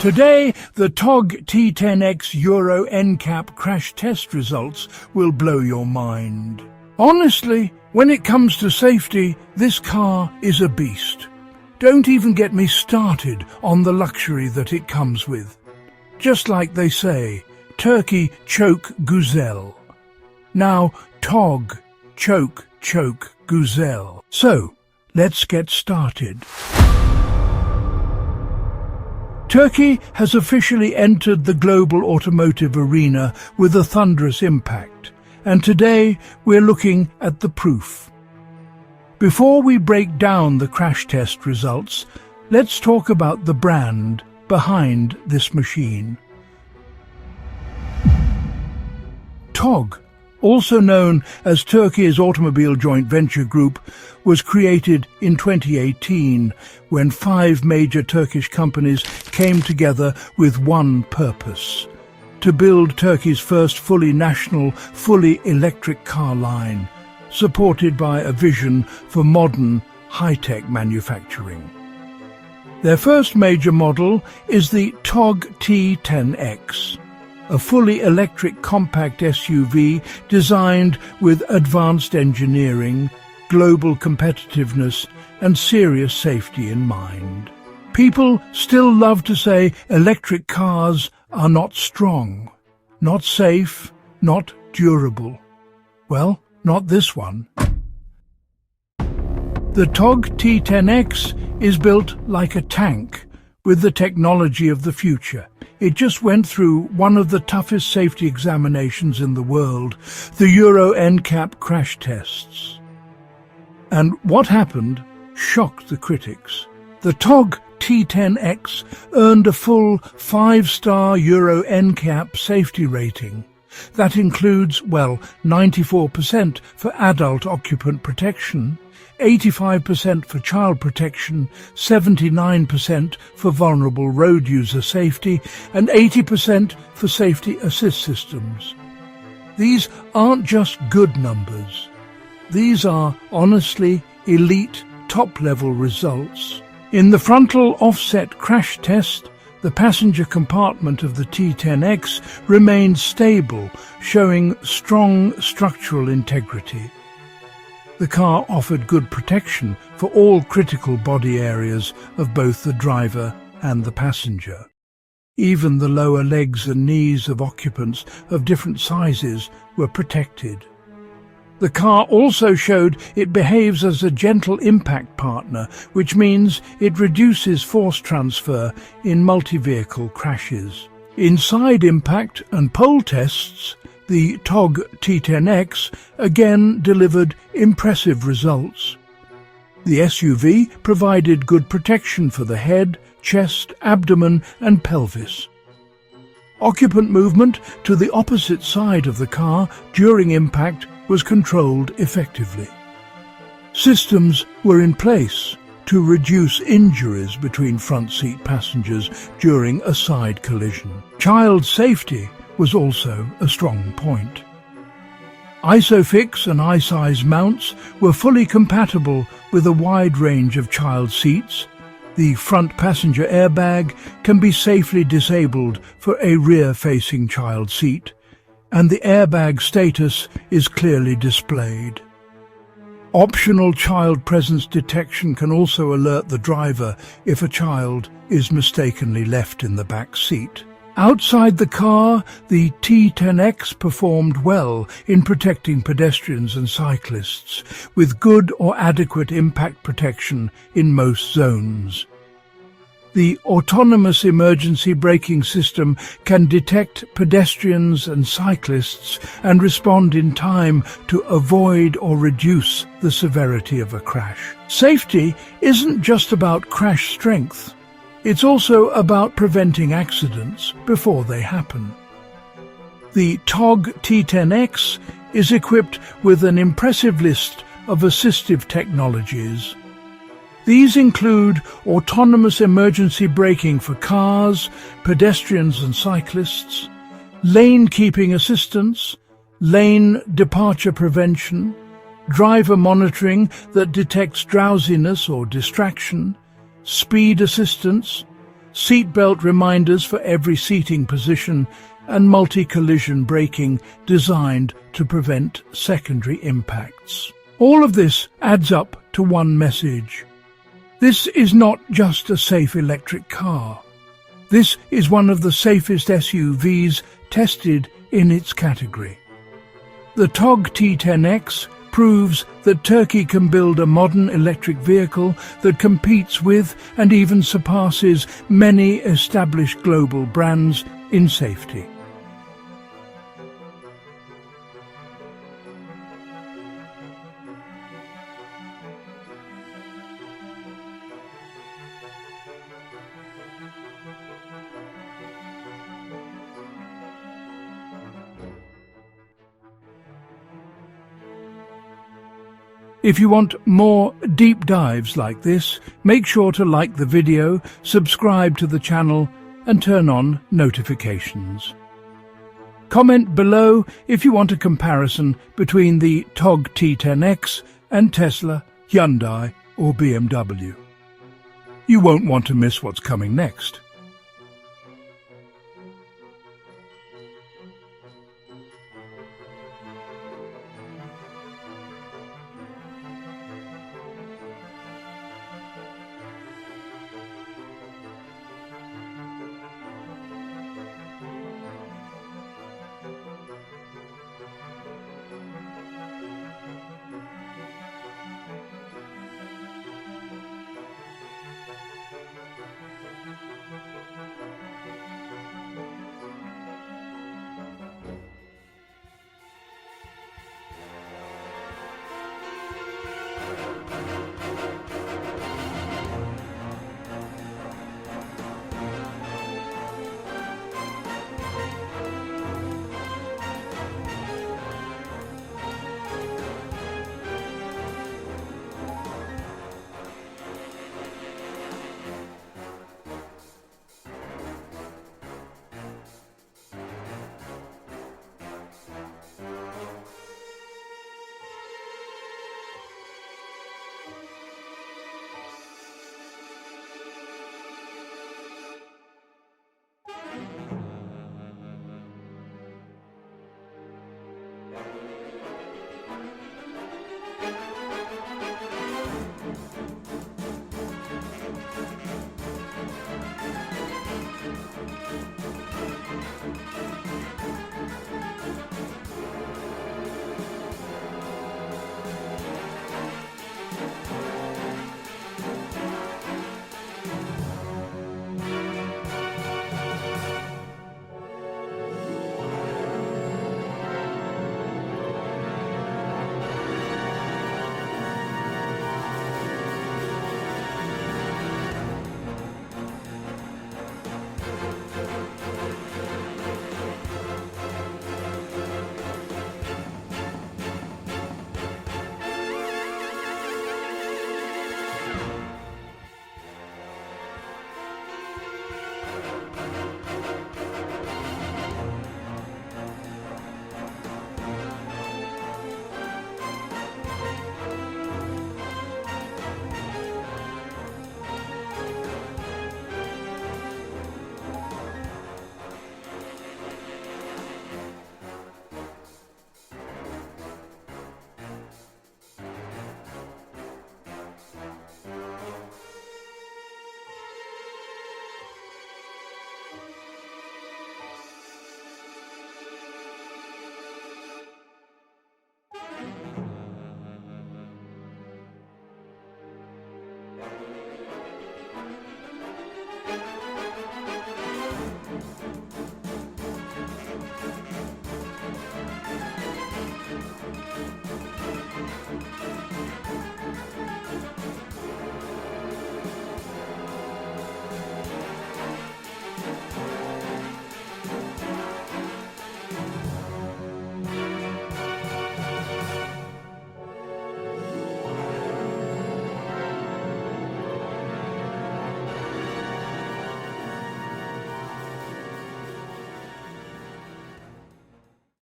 Today, the TOG T10X Euro NCAP crash test results will blow your mind. Honestly, when it comes to safety, this car is a beast. Don't even get me started on the luxury that it comes with. Just like they say, Turkey choke güzel. Now, TOG choke güzel. So, let's get started. Turkey has officially entered the global automotive arena with a thunderous impact, and today we're looking at the proof. Before we break down the crash test results, let's talk about the brand behind this machine. TOG, also known as Turkey's Automobile Joint Venture Group, was created in 2018 when 5 major Turkish companies came together with one purpose: to build Turkey's first fully national, fully electric car line, supported by a vision for modern, high-tech manufacturing. Their first major model is the TOG T10X, a fully electric compact SUV designed with advanced engineering, global competitiveness and serious safety in mind. People still love to say electric cars are not strong, not safe, not durable. Well, not this one. The TOG T10X is built like a tank, with the technology of the future. It just went through one of the toughest safety examinations in the world, the Euro NCAP crash tests. And what happened shocked the critics. The TOG T10X earned a full 5-star Euro NCAP safety rating. That includes, 94% for adult occupant protection, 85% for child protection, 79% for vulnerable road user safety, and 80% for safety assist systems. These aren't just good numbers. These are honestly elite, top-level results. In the frontal offset crash test, the passenger compartment of the T10X remained stable, showing strong structural integrity. The car offered good protection for all critical body areas of both the driver and the passenger. Even the lower legs and knees of occupants of different sizes were protected. The car also showed it behaves as a gentle impact partner, which means it reduces force transfer in multi-vehicle crashes. In side impact and pole tests, the TOG T10X again delivered impressive results. The SUV provided good protection for the head, chest, abdomen and pelvis. Occupant movement to the opposite side of the car during impact was controlled effectively. Systems were in place to reduce injuries between front seat passengers during a side collision. Child safety was also a strong point. ISOFIX and iSize mounts were fully compatible with a wide range of child seats. The front passenger airbag can be safely disabled for a rear-facing child seat, and the airbag status is clearly displayed. Optional child presence detection can also alert the driver if a child is mistakenly left in the back seat. Outside the car, the T10X performed well in protecting pedestrians and cyclists, with good or adequate impact protection in most zones. The autonomous emergency braking system can detect pedestrians and cyclists and respond in time to avoid or reduce the severity of a crash. Safety isn't just about crash strength. It's also about preventing accidents before they happen. The TOG T10X is equipped with an impressive list of assistive technologies. These include autonomous emergency braking for cars, pedestrians and cyclists, lane keeping assistance, lane departure prevention, driver monitoring that detects drowsiness or distraction, speed assistance, seatbelt reminders for every seating position, and multi-collision braking designed to prevent secondary impacts. All of this adds up to one message. This is not just a safe electric car. This is one of the safest SUVs tested in its category. The TOG T10X proves that Turkey can build a modern electric vehicle that competes with and even surpasses many established global brands in safety. If you want more deep dives like this, make sure to like the video, subscribe to the channel, and turn on notifications. Comment below if you want a comparison between the TOG T10X and Tesla, Hyundai, or BMW. You won't want to miss what's coming next.